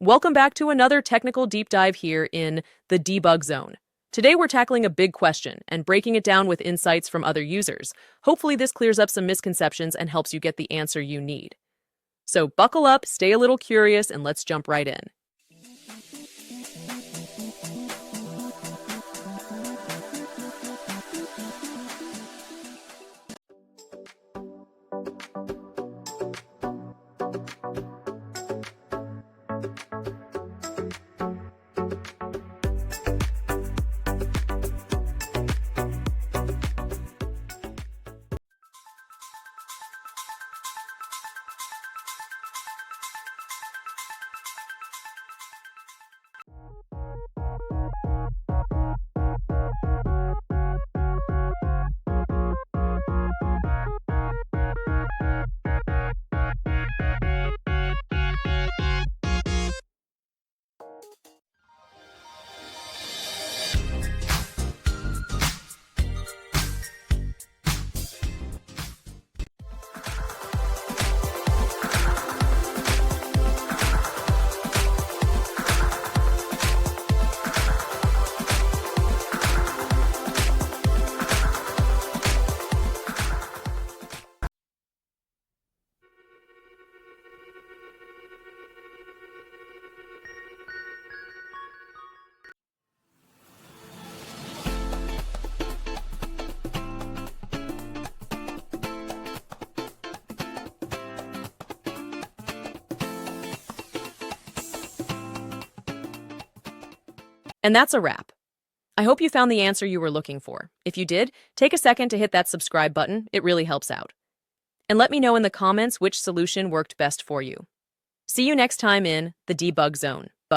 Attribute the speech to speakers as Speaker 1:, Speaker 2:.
Speaker 1: Welcome back to another technical deep dive here in the debug zone. Today we're tackling a big question and breaking it down with insights from other users. Hopefully this clears up some misconceptions and helps you get the answer you need. So buckle up, stay a little curious, and let's jump right in. And that's a wrap. I hope you found the answer you were looking for. If you did, take a second to hit that subscribe button. It really helps out. And let me know in the comments which solution worked best for you. See you next time in the debug zone.